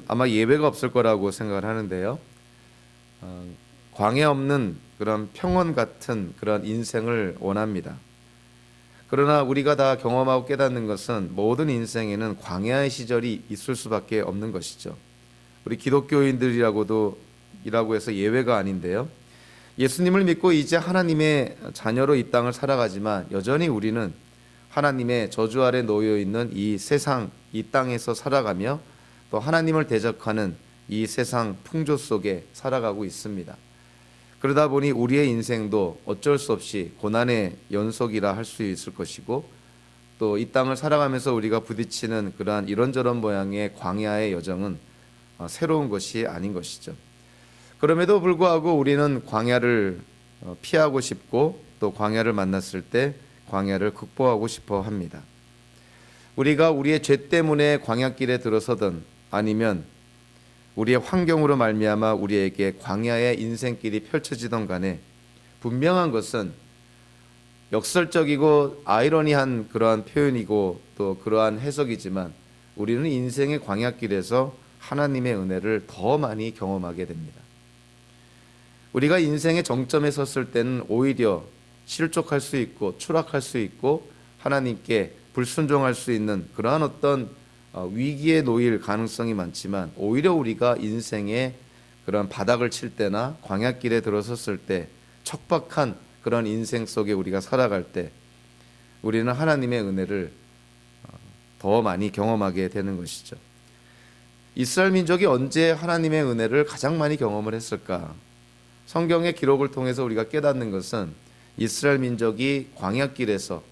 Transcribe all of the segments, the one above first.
아마 예외가 없을 거라고 생각을 하는데요. 광야 없는 그런 평원 같은 그런 인생을 원합니다. 그러나 우리가 다 경험하고 깨닫는 것은 모든 인생에는 광야의 시절이 있을 수밖에 없는 것이죠. 우리 기독교인들이라고 해서 예외가 아닌데요. 예수님을 믿고 이제 하나님의 자녀로 이 땅을 살아가지만 여전히 우리는 하나님의 저주 아래 놓여 있는 이 세상, 이 땅에서 살아가며 또 하나님을 대적하는 이 세상 풍조 속에 살아가고 있습니다. 그러다 보니 우리의 인생도 어쩔 수 없이 고난의 연속이라 할 수 있을 것이고, 또 이 땅을 살아가면서 우리가 부딪히는 그러한 이런저런 모양의 광야의 여정은 새로운 것이 아닌 것이죠. 그럼에도 불구하고 우리는 광야를 피하고 싶고, 또 광야를 만났을 때 광야를 극복하고 싶어 합니다. 우리가 우리의 죄 때문에 광야길에 들어서든 아니면 우리의 환경으로 말미암아 우리에게 광야의 인생길이 펼쳐지던 간에 분명한 것은 역설적이고 아이러니한 그러한 표현이고 또 그러한 해석이지만 우리는 인생의 광야길에서 하나님의 은혜를 더 많이 경험하게 됩니다. 우리가 인생의 정점에 섰을 때는 오히려 실족할 수 있고 추락할 수 있고 하나님께 불순종할 수 있는 그러한 어떤 위기에 놓일 가능성이 많지만, 오히려 우리가 인생의 그런 바닥을 칠 때나 광야길에 들어섰을 때, 척박한 그런 인생 속에 우리가 살아갈 때 우리는 하나님의 은혜를 더 많이 경험하게 되는 것이죠. 이스라엘 민족이 언제 하나님의 은혜를 가장 많이 경험을 했을까? 성경의 기록을 통해서 우리가 깨닫는 것은 이스라엘 민족이 광야길에서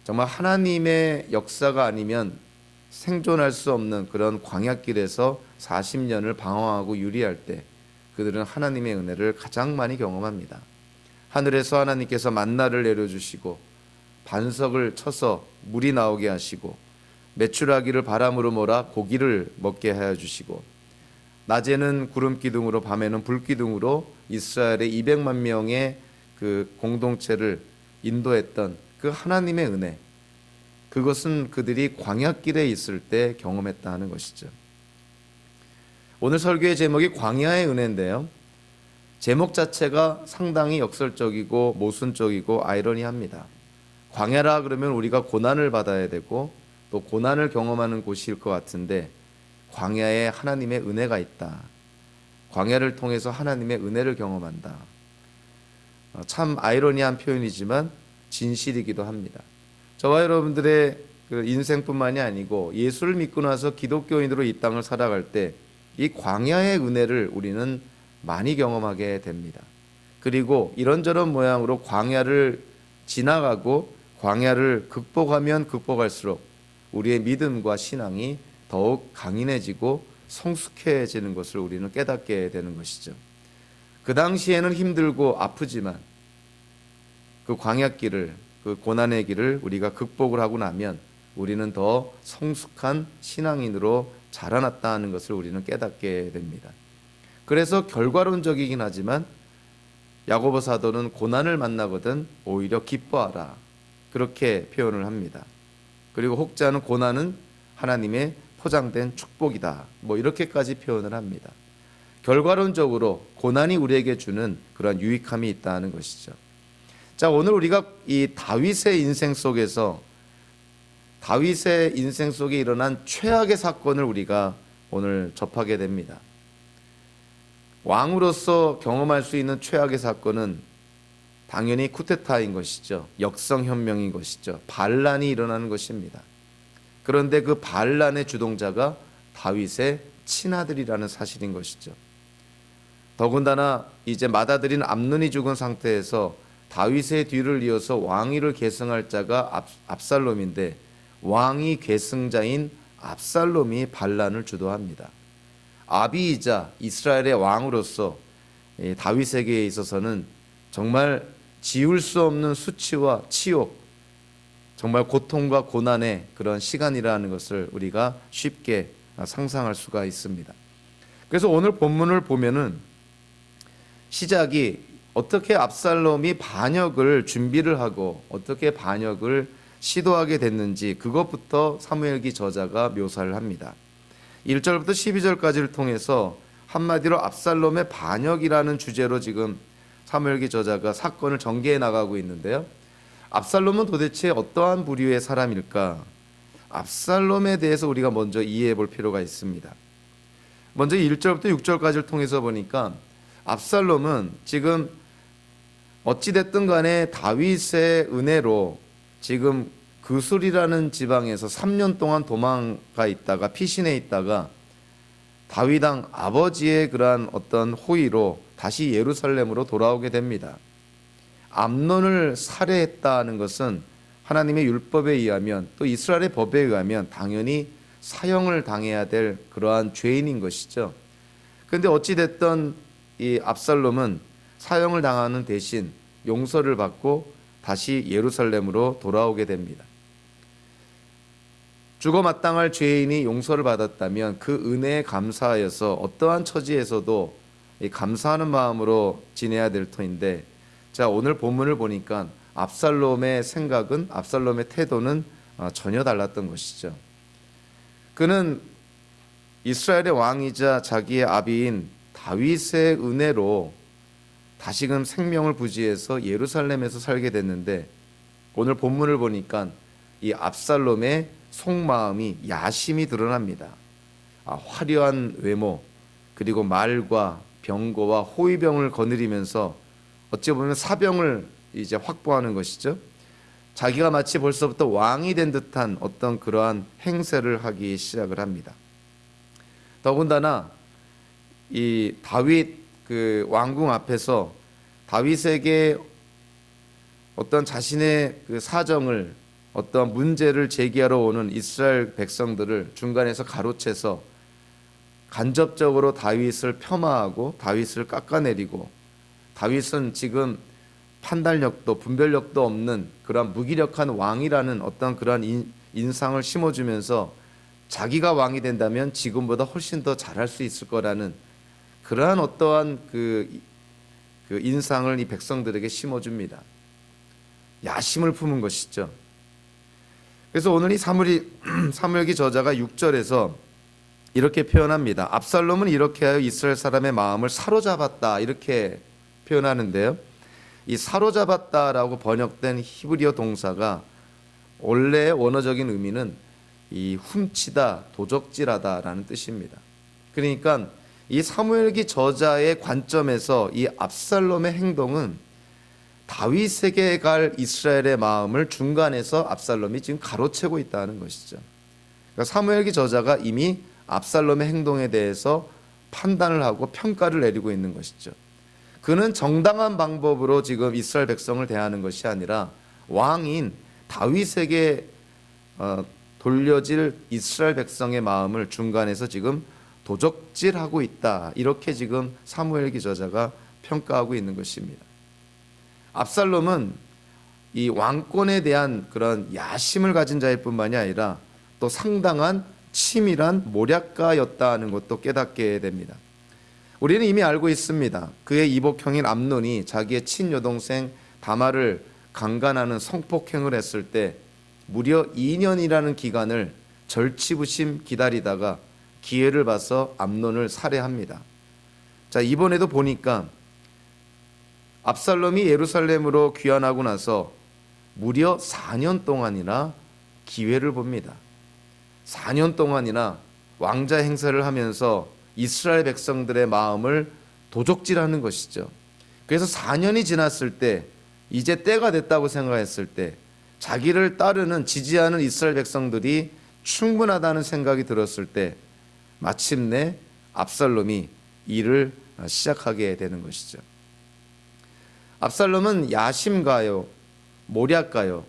정말 하나님의 역사가 아니면 생존할 수 없는 그런 광야길에서 40년을 방황하고 유리할 때 그들은 하나님의 은혜를 가장 많이 경험합니다. 하늘에서 하나님께서 만나를 내려주시고 반석을 쳐서 물이 나오게 하시고 메추라기를 바람으로 몰아 고기를 먹게 하여 주시고, 낮에는 구름 기둥으로 밤에는 불 기둥으로 이스라엘의 200만 명의 그 공동체를 인도했던 그 하나님의 은혜, 그것은 그들이 광야길에 있을 때 경험했다 하는 것이죠. 오늘 설교의 제목이 광야의 은혜인데요, 제목 자체가 상당히 역설적이고 모순적이고 아이러니합니다. 광야라 그러면 우리가 고난을 받아야 되고 또 고난을 경험하는 곳일 것 같은데, 광야에 하나님의 은혜가 있다, 광야를 통해서 하나님의 은혜를 경험한다, 참 아이러니한 표현이지만 진실이기도 합니다. 저와 여러분들의 그 인생뿐만이 아니고 예수를 믿고 나서 기독교인으로 이 땅을 살아갈 때 이 광야의 은혜를 우리는 많이 경험하게 됩니다. 그리고 이런저런 모양으로 광야를 지나가고 광야를 극복하면 극복할수록 우리의 믿음과 신앙이 더욱 강인해지고 성숙해지는 것을 우리는 깨닫게 되는 것이죠. 그 당시에는 힘들고 아프지만 그 광야길을, 그 고난의 길을 우리가 극복을 하고 나면 우리는 더 성숙한 신앙인으로 자라났다는 것을 우리는 깨닫게 됩니다. 그래서 결과론적이긴 하지만 야고보 사도는 고난을 만나거든 오히려 기뻐하라, 그렇게 표현을 합니다. 그리고 혹자는 고난은 하나님의 포장된 축복이다, 이렇게까지 표현을 합니다. 결과론적으로 고난이 우리에게 주는 그런 유익함이 있다는 것이죠. 자, 오늘 우리가 이 다윗의 인생 속에서, 다윗의 인생 속에 일어난 최악의 사건을 우리가 오늘 접하게 됩니다. 왕으로서 경험할 수 있는 최악의 사건은 당연히 쿠데타인 것이죠. 역성혁명인 것이죠. 반란이 일어나는 것입니다. 그런데 그 반란의 주동자가 다윗의 친아들이라는 사실인 것이죠. 더군다나 이제 맏아들인 암논이 죽은 상태에서 다윗의 뒤를 이어서 왕위를 계승할 자가 압살롬인데, 왕위 계승자인 압살롬이 반란을 주도합니다. 아비이자 이스라엘의 왕으로서 다윗에게 있어서는 정말 지울 수 없는 수치와 치욕, 정말 고통과 고난의 그런 시간이라는 것을 우리가 쉽게 상상할 수가 있습니다. 그래서 오늘 본문을 보면은 시작이 어떻게 압살롬이 반역을 준비를 하고 어떻게 반역을 시도하게 됐는지, 그것부터 사무엘기 저자가 묘사를 합니다. 1절부터 12절까지를 통해서 한마디로 압살롬의 반역이라는 주제로 지금 사무엘기 저자가 사건을 전개해 나가고 있는데요. 압살롬은 도대체 어떠한 부류의 사람일까? 압살롬에 대해서 우리가 먼저 이해해 볼 필요가 있습니다. 먼저 1절부터 6절까지를 통해서 보니까 압살롬은 지금 어찌됐든 간에 다윗의 은혜로 지금 그술이라는 지방에서 3년 동안 도망가 있다가 피신해 있다가 다윗 왕 아버지의 그러한 어떤 호의로 다시 예루살렘으로 돌아오게 됩니다. 암논을 살해했다는 것은 하나님의 율법에 의하면 또 이스라엘의 법에 의하면 당연히 사형을 당해야 될 그러한 죄인인 것이죠. 그런데 어찌됐든 이 압살롬은 사형을 당하는 대신 용서를 받고 다시 예루살렘으로 돌아오게 됩니다. 죽어 마땅할 죄인이 용서를 받았다면 그 은혜에 감사하여서 어떠한 처지에서도 감사하는 마음으로 지내야 될 터인데, 자, 오늘 본문을 보니까 압살롬의 생각은, 압살롬의 태도는 전혀 달랐던 것이죠. 그는 이스라엘의 왕이자 자기의 아비인 다윗의 은혜로 다시금 생명을 부지해서 예루살렘에서 살게 됐는데, 오늘 본문을 보니까 이 압살롬의 속마음이 야심이 드러납니다. 화려한 외모, 그리고 말과 병거와 호위병을 거느리면서 어찌 보면 사병을 이제 확보하는 것이죠. 자기가 마치 벌써부터 왕이 된 듯한 어떤 그러한 행세를 하기 시작을 합니다. 더군다나 이 다윗 그 왕궁 앞에서 다윗에게 어떤 자신의 그 사정을, 어떤 문제를 제기하러 오는 이스라엘 백성들을 중간에서 가로채서 간접적으로 다윗을 폄하하고 다윗을 깎아내리고, 다윗은 지금 판단력도 분별력도 없는 그러한 무기력한 왕이라는 어떤 그러한 인상을 심어주면서 자기가 왕이 된다면 지금보다 훨씬 더 잘할 수 있을 거라는 그러한 어떠한 그 인상을 이 백성들에게 심어줍니다. 야심을 품은 것이죠. 그래서 오늘 이 사무엘기 저자가 6절에서 이렇게 표현합니다. 압살롬은 이렇게 하여 이스라엘 사람의 마음을 사로잡았다, 이렇게 표현하는데요. 이 사로잡았다라고 번역된 히브리어 동사가 원래의 원어적인 의미는 이 훔치다, 도적질하다라는 뜻입니다. 그러니까 이 사무엘기 저자의 관점에서 이 압살롬의 행동은 다윗에게 갈 이스라엘의 마음을 중간에서 압살롬이 지금 가로채고 있다는 것이죠. 그러니까 사무엘기 저자가 이미 압살롬의 행동에 대해서 판단을 하고 평가를 내리고 있는 것이죠. 그는 정당한 방법으로 지금 이스라엘 백성을 대하는 것이 아니라 왕인 다윗에게 돌려질 이스라엘 백성의 마음을 중간에서 지금 도적질하고 있다, 이렇게 지금 사무엘기 저자가 평가하고 있는 것입니다. 압살롬은 이 왕권에 대한 그런 야심을 가진 자일 뿐만이 아니라 또 상당한 치밀한 모략가였다는 것도 깨닫게 됩니다. 우리는 이미 알고 있습니다. 그의 이복형인 암논이 자기의 친여동생 다말을 강간하는 성폭행을 했을 때 무려 2년이라는 기간을 절치부심 기다리다가 기회를 봐서 암논을 살해합니다. 자, 이번에도 보니까 압살롬이 예루살렘으로 귀환하고 나서 무려 4년 동안이나 기회를 봅니다. 4년 동안이나 왕자 행세를 하면서 이스라엘 백성들의 마음을 도적질하는 것이죠. 그래서 4년이 지났을 때, 이제 때가 됐다고 생각했을 때, 자기를 따르는, 지지하는 이스라엘 백성들이 충분하다는 생각이 들었을 때 마침내 압살롬이 일을 시작하게 되는 것이죠. 압살롬은 야심가요, 모략가요.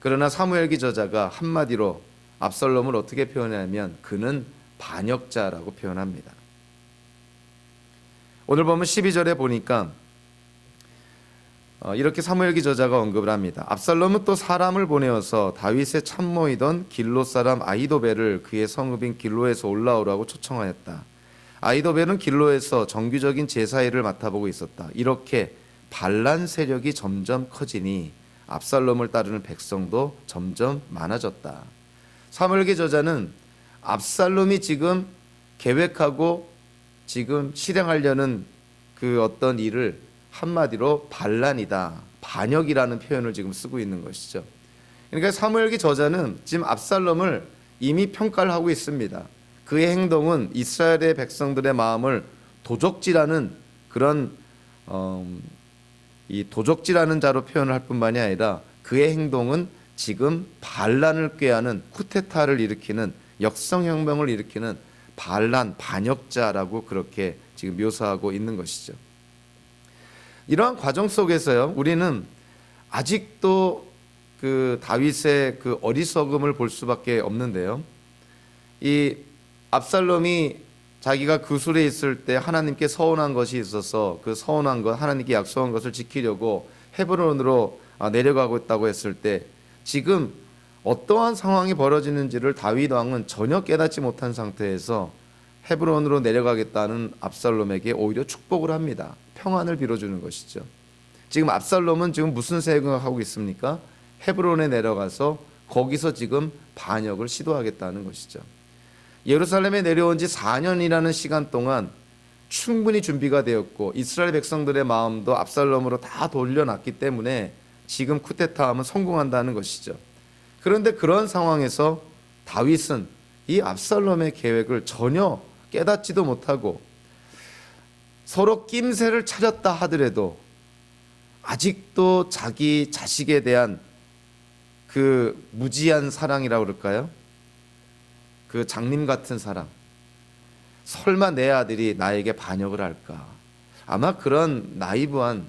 그러나 사무엘기 저자가 한마디로 압살롬을 어떻게 표현하냐면 그는 반역자라고 표현합니다. 오늘 보면 12절에 보니까 이렇게 사무엘기 저자가 언급을 합니다. 압살롬은 또 사람을 보내어서 다윗의 참모이던 길로 사람 아히도벨을 그의 성읍인 길로에서 올라오라고 초청하였다. 아히도벨은 길로에서 정규적인 제사 일을 맡아보고 있었다. 이렇게 반란 세력이 점점 커지니 압살롬을 따르는 백성도 점점 많아졌다. 사무엘기 저자는 압살롬이 지금 계획하고 지금 실행하려는 그 어떤 일을 한마디로 반란이다, 반역이라는 표현을 지금 쓰고 있는 것이죠. 그러니까 사무엘기 저자는 지금 압살롬을 이미 평가를 하고 있습니다. 그의 행동은 이스라엘의 백성들의 마음을 도적질하는 그런 이 도적질하는 자로 표현을 할 뿐만이 아니라 그의 행동은 지금 반란을 꾀하는 쿠데타를 일으키는 역성혁명을 일으키는 반란, 반역자라고 그렇게 지금 묘사하고 있는 것이죠. 이러한 과정 속에서요, 우리는 아직도 그 다윗의 그 어리석음을 볼 수밖에 없는데요. 이 압살롬이 자기가 구술에 있을 때 하나님께 서운한 것이 있어서 그 서운한 것, 하나님께 약속한 것을 지키려고 헤브론으로 내려가고 있다고 했을 때 지금 어떠한 상황이 벌어지는지를 다윗 왕은 전혀 깨닫지 못한 상태에서 헤브론으로 내려가겠다는 압살롬에게 오히려 축복을 합니다. 평안을 빌어주는 것이죠. 지금 압살롬은 지금 무슨 생각하고 있습니까? 헤브론에 내려가서 거기서 지금 반역을 시도하겠다는 것이죠. 예루살렘에 내려온 지 4년이라는 시간 동안 충분히 준비가 되었고 이스라엘 백성들의 마음도 압살롬으로 다 돌려놨기 때문에 지금 쿠데타하면 성공한다는 것이죠. 그런데 그런 상황에서 다윗은 이 압살롬의 계획을 전혀 깨닫지도 못하고 서로 낌새를 차렸다 하더라도 아직도 자기 자식에 대한 그 무지한 사랑이라고 그럴까요? 그 장님 같은 사랑. 설마 내 아들이 나에게 반역을 할까? 아마 그런 나이브한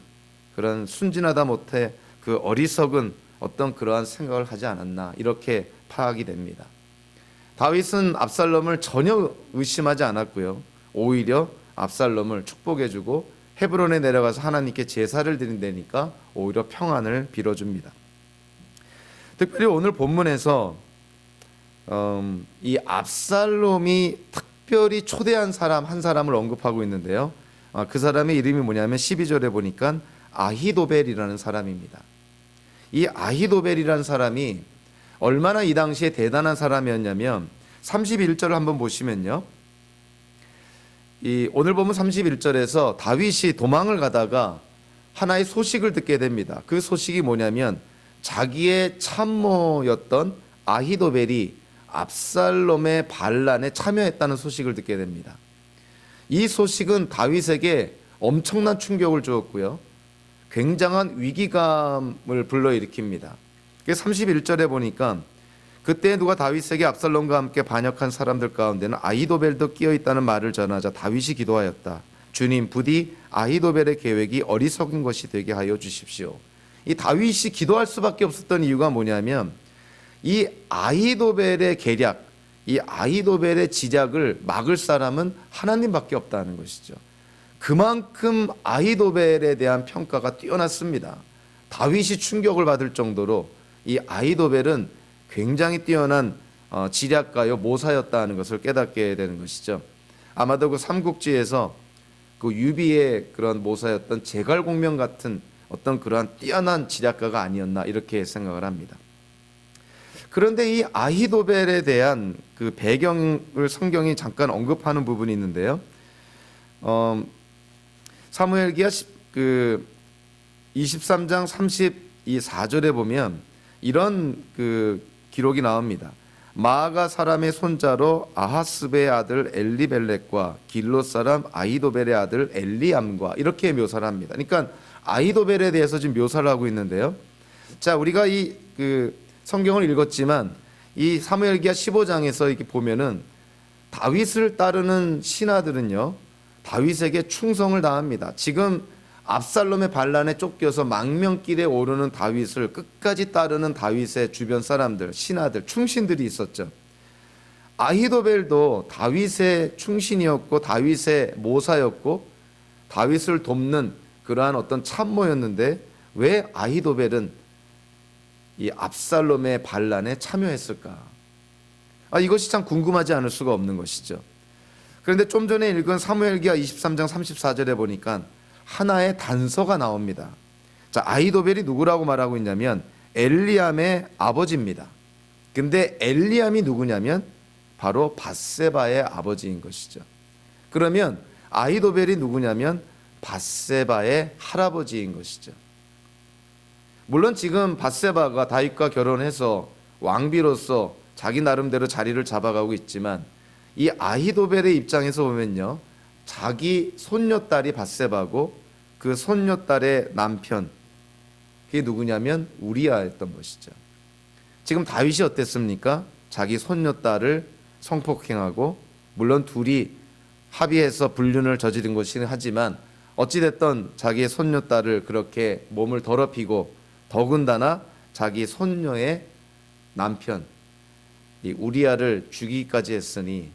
그런 순진하다 못해 그 어리석은 어떤 그러한 생각을 하지 않았나 이렇게 파악이 됩니다. 다윗은 압살롬을 전혀 의심하지 않았고요. 오히려 압살롬을 축복해주고 헤브론에 내려가서 하나님께 제사를 드린다니까 오히려 평안을 빌어줍니다. 특별히 오늘 본문에서 이 압살롬이 특별히 초대한 사람 한 사람을 언급하고 있는데요. 그 사람의 이름이 뭐냐면 12절에 보니까 아히도벨이라는 사람입니다. 이 아히도벨이라는 사람이 얼마나 이 당시에 대단한 사람이었냐면 31절을 한번 보시면요. 이 오늘 보면 31절에서 다윗이 도망을 가다가 하나의 소식을 듣게 됩니다. 그 소식이 뭐냐면 자기의 참모였던 아히도벨이 압살롬의 반란에 참여했다는 소식을 듣게 됩니다. 이 소식은 다윗에게 엄청난 충격을 주었고요. 굉장한 위기감을 불러일으킵니다. 31절에 보니까 그때 누가 다윗에게 압살롬과 함께 반역한 사람들 가운데는 아히도벨도 끼어 있다는 말을 전하자 다윗이 기도하였다. 주님, 부디 아히도벨의 계획이 어리석은 것이 되게 하여 주십시오. 이 다윗이 기도할 수밖에 없었던 이유가 뭐냐면 이 아히도벨의 계략, 이 아히도벨의 지략을 막을 사람은 하나님밖에 없다는 것이죠. 그만큼 아히도벨에 대한 평가가 뛰어났습니다. 다윗이 충격을 받을 정도로 이 아히도벨은 굉장히 뛰어난 지략가요 모사였다는 것을 깨닫게 되는 것이죠. 아마도 그 삼국지에서 그 유비의 그런 모사였던 제갈공명 같은 어떤 그러한 뛰어난 지략가가 아니었나 이렇게 생각을 합니다. 그런데 이 아히도벨에 대한 그 배경을 성경이 잠깐 언급하는 부분이 있는데요. 사무엘기하 23장 34절에 보면 이런 그 기록이 나옵니다. 마아가 사람의 손자로 아하스베의 아들 엘리벨렉과 길롯 사람 아히도벨의 아들 엘리암과 이렇게 묘사를 합니다. 그러니까 아히도벨에 대해서 지금 묘사를 하고 있는데요. 자, 우리가 이 그 성경을 읽었지만 이 사무엘기하 15장에서 이렇게 보면은 다윗을 따르는 신하들은요 다윗에게 충성을 다합니다. 지금 압살롬의 반란에 쫓겨서 망명길에 오르는 다윗을 끝까지 따르는 다윗의 주변 사람들, 신하들, 충신들이 있었죠. 아히도벨도 다윗의 충신이었고 다윗의 모사였고 다윗을 돕는 그러한 어떤 참모였는데 왜 아히도벨은 이 압살롬의 반란에 참여했을까? 이것이 참 궁금하지 않을 수가 없는 것이죠. 그런데 좀 전에 읽은 사무엘기하 23장 34절에 보니까 하나의 단서가 나옵니다. 자, 아히도벨이 누구라고 말하고 있냐면 엘리암의 아버지입니다. 근데 엘리암이 누구냐면 바로 밧세바의 아버지인 것이죠. 그러면 아히도벨이 누구냐면 밧세바의 할아버지인 것이죠. 물론 지금 밧세바가 다윗과 결혼해서 왕비로서 자기 나름대로 자리를 잡아가고 있지만 이 아히도벨의 입장에서 보면요, 자기 손녀딸이 밧세바고 그 손녀딸의 남편, 그게 누구냐면 우리아였던 것이죠. 지금 다윗이 어땠습니까? 자기 손녀딸을 성폭행하고, 물론 둘이 합의해서 불륜을 저지른 것이긴 하지만 어찌됐든 자기의 손녀딸을 그렇게 몸을 더럽히고, 더군다나 자기 손녀의 남편 이 우리아를 죽이기까지 했으니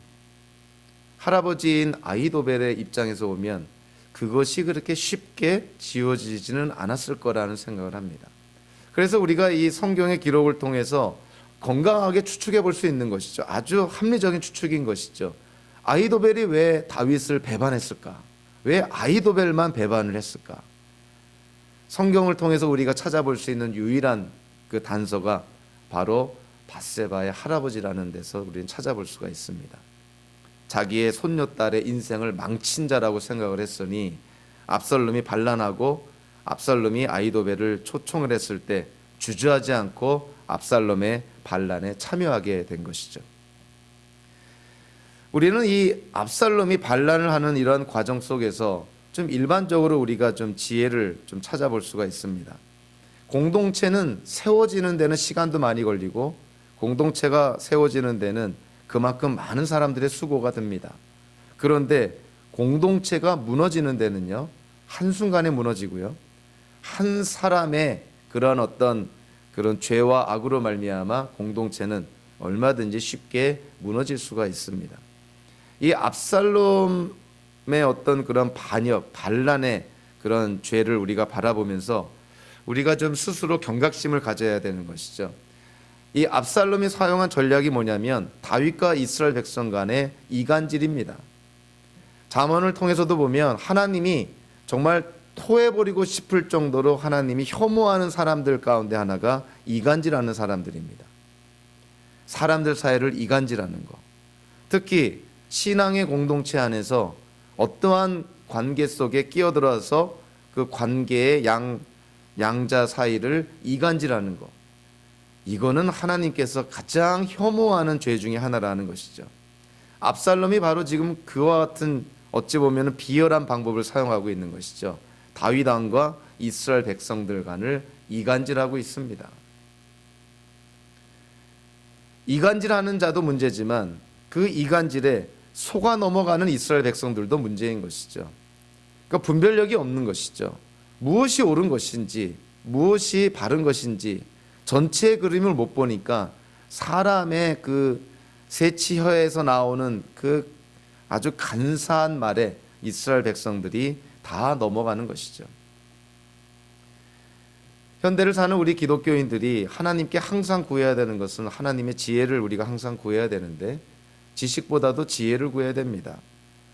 할아버지인 아히도벨의 입장에서 보면 그것이 그렇게 쉽게 지워지지는 않았을 거라는 생각을 합니다. 그래서 우리가 이 성경의 기록을 통해서 건강하게 추측해 볼 수 있는 것이죠. 아주 합리적인 추측인 것이죠. 아히도벨이 왜 다윗을 배반했을까? 왜 아히도벨만 배반을 했을까? 성경을 통해서 우리가 찾아볼 수 있는 유일한 그 단서가 바로 밧세바의 할아버지라는 데서 우리는 찾아볼 수가 있습니다. 자기의 손녀딸의 인생을 망친 자라고 생각을 했으니 압살롬이 반란하고 압살롬이 아히도벨을 초청을 했을 때 주저하지 않고 압살롬의 반란에 참여하게 된 것이죠. 우리는 이 압살롬이 반란을 하는 이런 과정 속에서 좀 일반적으로 우리가 좀 지혜를 좀 찾아볼 수가 있습니다. 공동체는 세워지는 데는 시간도 많이 걸리고 공동체가 세워지는 데는 그만큼 많은 사람들의 수고가 듭니다. 그런데 공동체가 무너지는 데는요, 한순간에 무너지고요, 한 사람의 그런 어떤 그런 죄와 악으로 말미암아 공동체는 얼마든지 쉽게 무너질 수가 있습니다. 이 압살롬의 어떤 그런 반역, 반란의 그런 죄를 우리가 바라보면서 우리가 좀 스스로 경각심을 가져야 되는 것이죠. 이 압살롬이 사용한 전략이 뭐냐면 다윗과 이스라엘 백성 간의 이간질입니다. 잠언을 통해서도 보면 하나님이 정말 토해버리고 싶을 정도로 하나님이 혐오하는 사람들 가운데 하나가 이간질하는 사람들입니다. 사람들 사이를 이간질하는 것. 특히 신앙의 공동체 안에서 어떠한 관계 속에 끼어들어서 그 관계의 양자 사이를 이간질하는 것. 이거는 하나님께서 가장 혐오하는 죄 중에 하나라는 것이죠. 압살롬이 바로 지금 그와 같은 어찌 보면 비열한 방법을 사용하고 있는 것이죠. 다윗 왕과 이스라엘 백성들 간을 이간질하고 있습니다. 이간질하는 자도 문제지만 그 이간질에 속아 넘어가는 이스라엘 백성들도 문제인 것이죠. 그러니까 분별력이 없는 것이죠. 무엇이 옳은 것인지 무엇이 바른 것인지 전체의 그림을 못 보니까 사람의 그 새치혀에서 나오는 그 아주 간사한 말에 이스라엘 백성들이 다 넘어가는 것이죠. 현대를 사는 우리 기독교인들이 하나님께 항상 구해야 되는 것은 하나님의 지혜를 우리가 항상 구해야 되는데 지식보다도 지혜를 구해야 됩니다.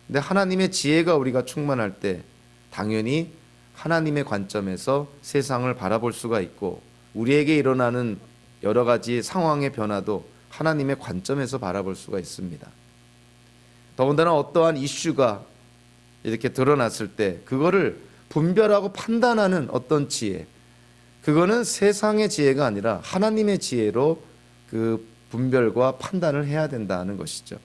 근데 하나님의 지혜가 우리가 충만할 때 당연히 하나님의 관점에서 세상을 바라볼 수가 있고 우리에게 일어나는 여러 가지 상황의 변화도 하나님의 관점에서 바라볼 수가 있습니다. 더군다나 어떠한 이슈가 이렇게 드러났을 때 그거를 분별하고 판단하는 어떤 지혜, 그거는 세상의 지혜가 아니라 하나님의 지혜로 그 분별과 판단을 해야 된다는 것이죠.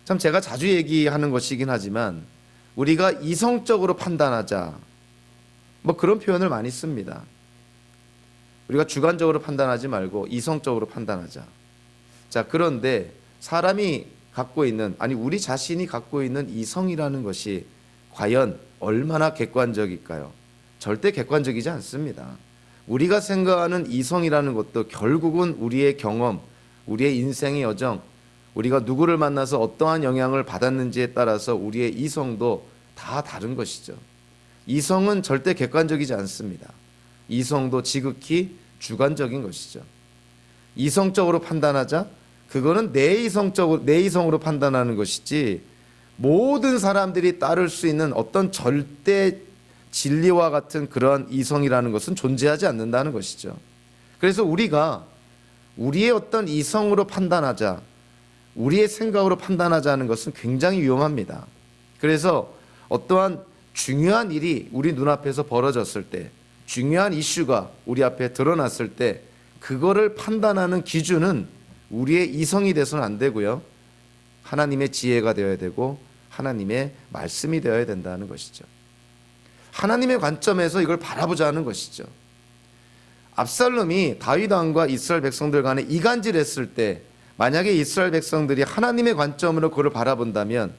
참 제가 자주 얘기하는 것이긴 하지만 우리가 이성적으로 판단하자, 뭐 그런 표현을 많이 씁니다. 우리가 주관적으로 판단하지 말고 이성적으로 판단하자. 자, 그런데 사람이 갖고 있는, 아니 우리 자신이 갖고 있는 이성이라는 것이 과연 얼마나 객관적일까요? 절대 객관적이지 않습니다. 우리가 생각하는 이성이라는 것도 결국은 우리의 경험, 우리의 인생의 여정, 우리가 누구를 만나서 어떠한 영향을 받았는지에 따라서 우리의 이성도 다 다른 것이죠. 이성은 절대 객관적이지 않습니다. 이성도 지극히 주관적인 것이죠. 이성적으로 판단하자, 그거는 내 이성으로 판단하는 것이지 모든 사람들이 따를 수 있는 어떤 절대 진리와 같은 그러한 이성이라는 것은 존재하지 않는다는 것이죠. 그래서 우리가 우리의 어떤 이성으로 판단하자, 우리의 생각으로 판단하자는 것은 굉장히 위험합니다. 그래서 어떠한 중요한 일이 우리 눈앞에서 벌어졌을 때, 중요한 이슈가 우리 앞에 드러났을 때 그거를 판단하는 기준은 우리의 이성이 돼서는 안 되고요, 하나님의 지혜가 되어야 되고 하나님의 말씀이 되어야 된다는 것이죠. 하나님의 관점에서 이걸 바라보자는 것이죠. 압살롬이 다윗 왕과 이스라엘 백성들 간에 이간질했을 때 만약에 이스라엘 백성들이 하나님의 관점으로 그걸 바라본다면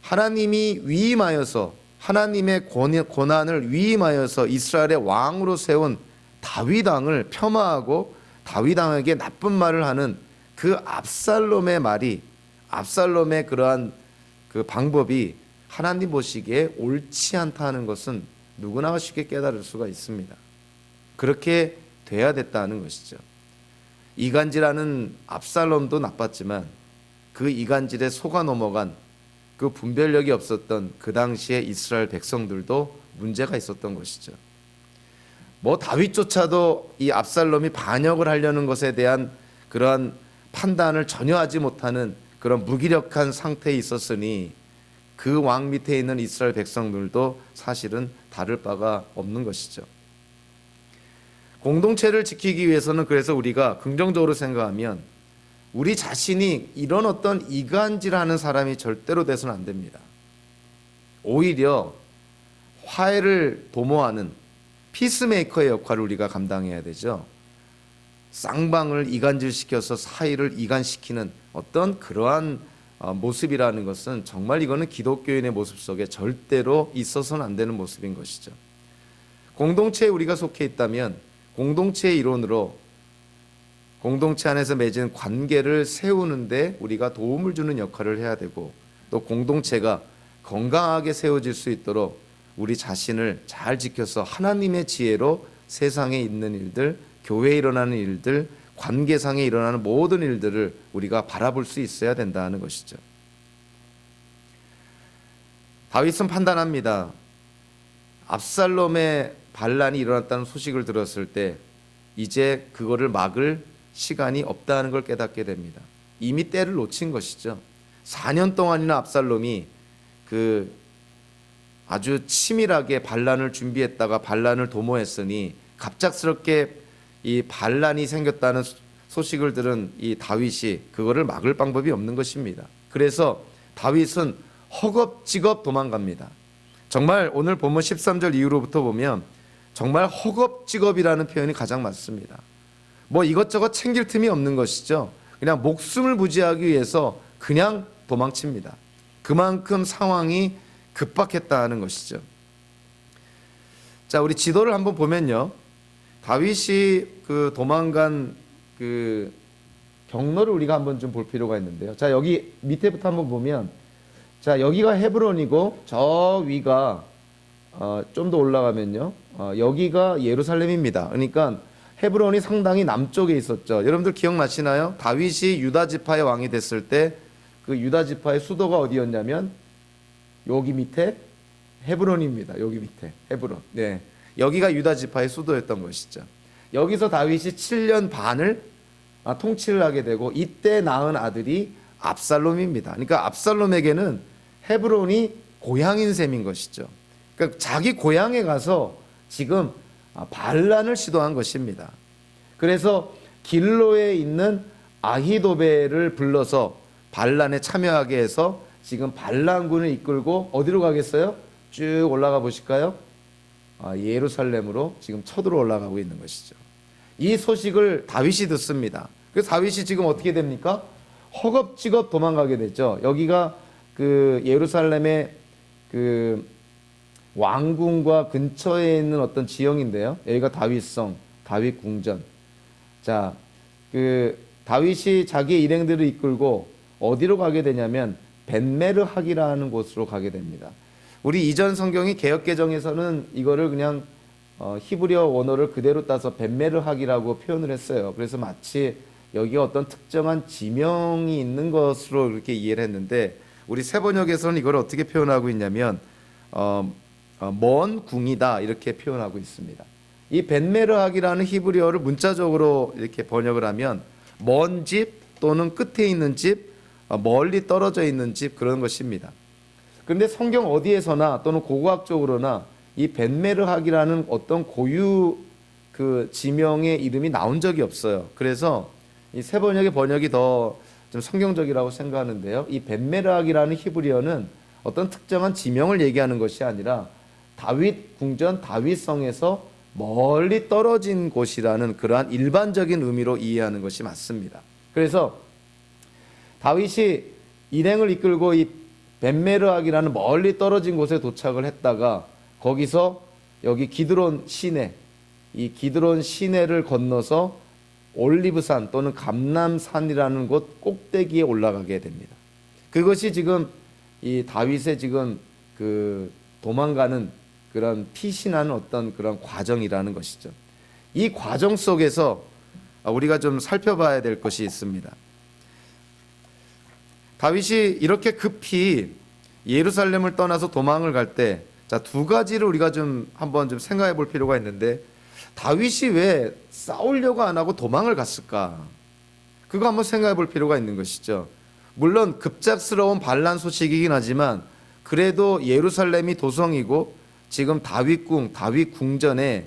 하나님이 위임하여서, 하나님의 고난을 위임하여서 이스라엘의 왕으로 세운 다윗 왕을 폄하하고 다윗 왕에게 나쁜 말을 하는 그 압살롬의 말이, 압살롬의 그러한 그 방법이 하나님 보시기에 옳지 않다는 것은 누구나 쉽게 깨달을 수가 있습니다. 그렇게 돼야 됐다는 것이죠. 이간질하는 압살롬도 나빴지만 그 이간질에 속아 넘어간, 그 분별력이 없었던 그 당시에 이스라엘 백성들도 문제가 있었던 것이죠. 뭐 다윗조차도 이 압살롬이 반역을 하려는 것에 대한 그러한 판단을 전혀 하지 못하는 그런 무기력한 상태에 있었으니 그 왕 밑에 있는 이스라엘 백성들도 사실은 다를 바가 없는 것이죠. 공동체를 지키기 위해서는 그래서 우리가 긍정적으로 생각하면 우리 자신이 이런 어떤 이간질하는 사람이 절대로 돼서는 안 됩니다. 오히려 화해를 도모하는 피스메이커의 역할을 우리가 감당해야 되죠. 쌍방을 이간질시켜서 사이를 이간시키는 어떤 그러한 모습이라는 것은 정말 이거는 기독교인의 모습 속에 절대로 있어서는 안 되는 모습인 것이죠. 공동체에 우리가 속해 있다면 공동체의 일원으로 공동체 안에서 맺은 관계를 세우는데 우리가 도움을 주는 역할을 해야 되고, 또 공동체가 건강하게 세워질 수 있도록 우리 자신을 잘 지켜서 하나님의 지혜로 세상에 있는 일들, 교회에 일어나는 일들, 관계상에 일어나는 모든 일들을 우리가 바라볼 수 있어야 된다는 것이죠. 다윗은 판단합니다. 압살롬의 반란이 일어났다는 소식을 들었을 때 이제 그거를 막을 시간이 없다는 걸 깨닫게 됩니다. 이미 때를 놓친 것이죠. 4년 동안이나 압살롬이 그 아주 치밀하게 반란을 준비했다가 반란을 도모했으니 갑작스럽게 이 반란이 생겼다는 소식을 들은 이 다윗이 그거를 막을 방법이 없는 것입니다. 그래서 다윗은 허겁지겁 도망갑니다. 정말 오늘 본문 13절 이후로부터 보면 정말 허겁지겁이라는 표현이 가장 맞습니다. 뭐 이것저것 챙길 틈이 없는 것이죠. 그냥 목숨을 부지하기 위해서 그냥 도망칩니다. 그만큼 상황이 급박했다는 것이죠. 자, 우리 지도를 한번 보면요, 다윗이 그 도망간 그 경로를 우리가 한번 좀 볼 필요가 있는데요. 자, 여기 밑에부터 한번 보면, 자, 여기가 헤브론이고 저 위가 좀 더 올라가면요, 여기가 예루살렘입니다. 그러니까 헤브론이 상당히 남쪽에 있었죠. 여러분들 기억나시나요? 다윗이 유다 지파의 왕이 됐을 때 그 유다 지파의 수도가 어디였냐면 여기 밑에 헤브론입니다. 여기 밑에 헤브론. 네, 여기가 유다 지파의 수도였던 것이죠. 여기서 다윗이 7년 반을 통치를 하게 되고 이때 낳은 아들이 압살롬입니다. 그러니까 압살롬에게는 헤브론이 고향인 셈인 것이죠. 그러니까 자기 고향에 가서 지금 반란을 시도한 것입니다. 그래서 길로에 있는 아히도벨을 불러서 반란에 참여하게 해서 지금 반란군을 이끌고 어디로 가겠어요? 쭉 올라가 보실까요? 예루살렘으로 지금 쳐들어 올라가고 있는 것이죠. 이 소식을 다윗이 듣습니다. 그래서 다윗이 지금 어떻게 됩니까? 허겁지겁 도망가게 되죠. 여기가 그 예루살렘의 그 왕궁과 근처에 있는 어떤 지형인데요. 여기가 다윗성, 다윗 궁전. 자, 그 다윗이 자기의 일행들을 이끌고 어디로 가게 되냐면 벳메르학이라는 곳으로 가게 됩니다. 우리 이전 성경이 개역개정에서는 이거를 그냥 히브리어 원어를 그대로 따서 벳메르학이라고 표현을 했어요. 그래서 마치 여기가 어떤 특정한 지명이 있는 것으로 이렇게 이해를 했는데, 우리 세번역에서는 이걸 어떻게 표현하고 있냐면 먼 궁이다 이렇게 표현하고 있습니다. 이 벳메르학이라는 히브리어를 문자적으로 이렇게 번역을 하면 먼 집 또는 끝에 있는 집, 멀리 떨어져 있는 집, 그런 것입니다. 그런데 성경 어디에서나 또는 고고학적으로나 이 벳메르학이라는 어떤 고유 그 지명의 이름이 나온 적이 없어요. 그래서 이 새 번역의 번역이 더 좀 성경적이라고 생각하는데요. 이 벳메르학이라는 히브리어는 어떤 특정한 지명을 얘기하는 것이 아니라 다윗 궁전 다윗성에서 멀리 떨어진 곳이라는 그러한 일반적인 의미로 이해하는 것이 맞습니다. 그래서 다윗이 일행을 이끌고 이 벳메르학이라는 멀리 떨어진 곳에 도착을 했다가 거기서 여기 기드론 시내, 이 기드론 시내를 건너서 올리브산 또는 감람산이라는 곳 꼭대기에 올라가게 됩니다. 그것이 지금 이 다윗의 지금 그 도망가는 그런 피신하는 어떤 그런 과정이라는 것이죠. 이 과정 속에서 우리가 좀 살펴봐야 될 것이 있습니다. 다윗이 이렇게 급히 예루살렘을 떠나서 도망을 갈 때, 자, 두 가지를 우리가 좀 한번 좀 생각해 볼 필요가 있는데, 다윗이 왜 싸우려고 안 하고 도망을 갔을까? 그거 한번 생각해 볼 필요가 있는 것이죠. 물론 급작스러운 반란 소식이긴 하지만 그래도 예루살렘이 도성이고 지금 다윗궁, 다윗 궁전에